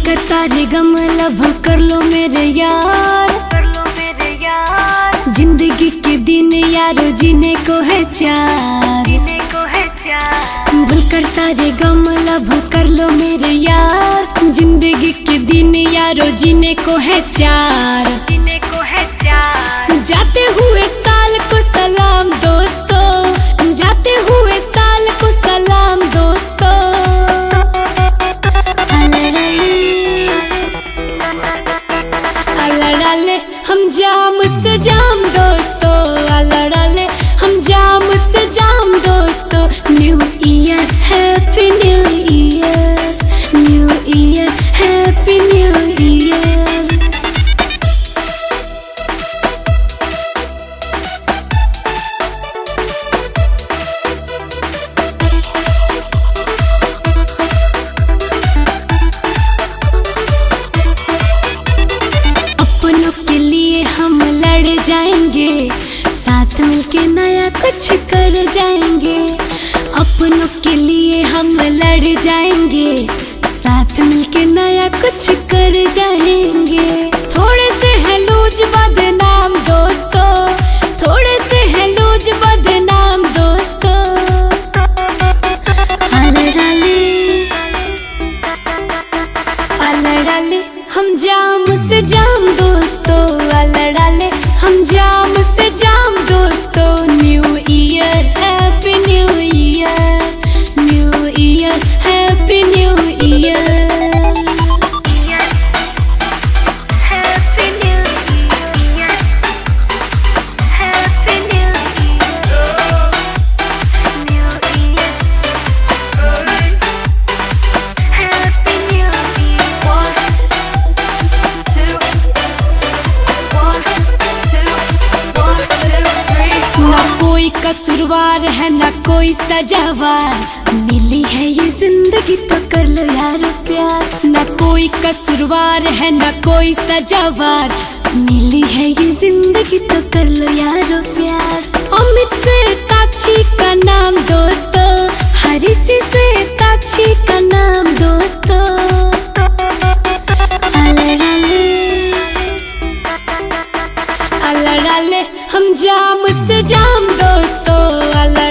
भूलकर सारे गम लब कर लो मेरे यार, जिंदगी के दिन यारो जीने को है चार। भूलकर सारे गम लब कर लो मेरे यार, जिंदगी के दिन यारो जीने को है चार। जाते हुए साल को सलाम दोस्तों, जाते हुए साल को सलाम दोस्तों। अल्लाह हम जाम से जाम दोस्तों, अल्लाह हम जाम से जाम दोस्तों। New year happy new year, new year happy new year. हम लड़ जाएंगे, साथ मिलके नया कुछ कर जाएंगे। अपनों के लिए हम लड़ जाएंगे, साथ मिलके नया कुछ कर जाएंगे। थोड़े से है लूज बदनाम दोस्तों, थोड़े से है लूज बदनाम दोस्तों। अल्लाह हम जाम से जाम दोस्तों, अल्लाह हम जाम से जाम दोस्तों। New year happy new year, new year happy new year. कसूरवार है ना कोई सजावार, मिली है ये जिंदगी तो कर लो यार प्यार। ना कोई कसूरवार है ना कोई सजावार, मिली है ये जिंदगी तो कर लो यार प्यार। अमित श्वेताक्षी का नाम दोस्तों, हरीसी श्वेताक्षी का नाम दोस्तों। अल्लाह हम जाम से जाम दोस्तों, अल्लाह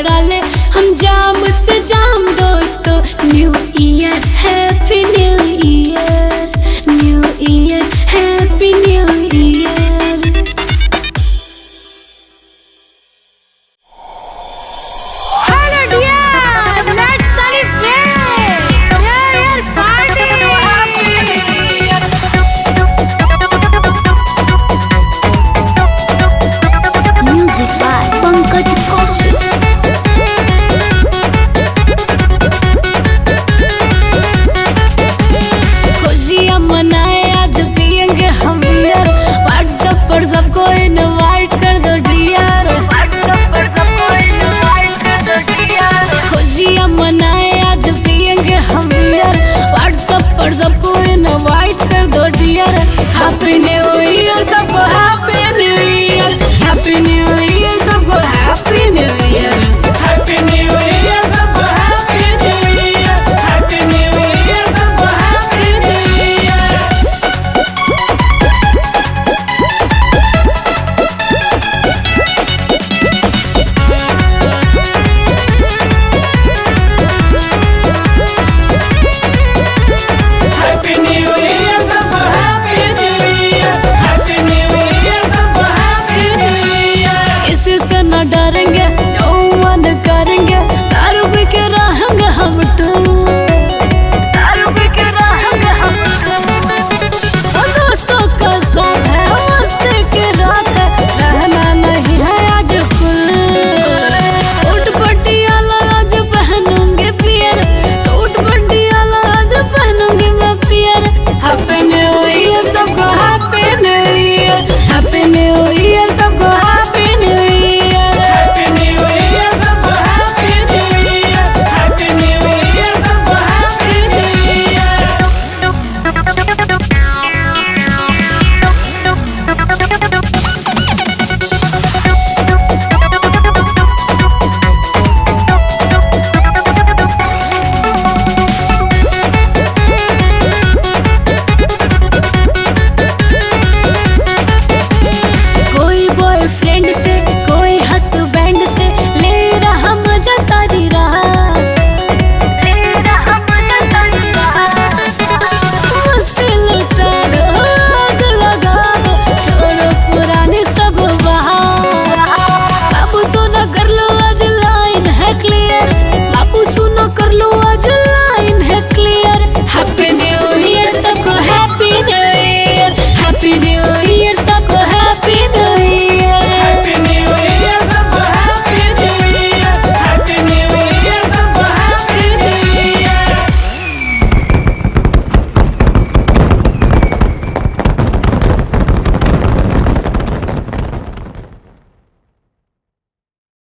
हम जाम से जाम दोस्तों। New year happy new year, new year happy new year. Hello dear, let's celebrate new year party. Pankaj Kaushik. खुशियाँ मनाए आज पियेंगे हम बियर, व्हाट्सएप पर सबको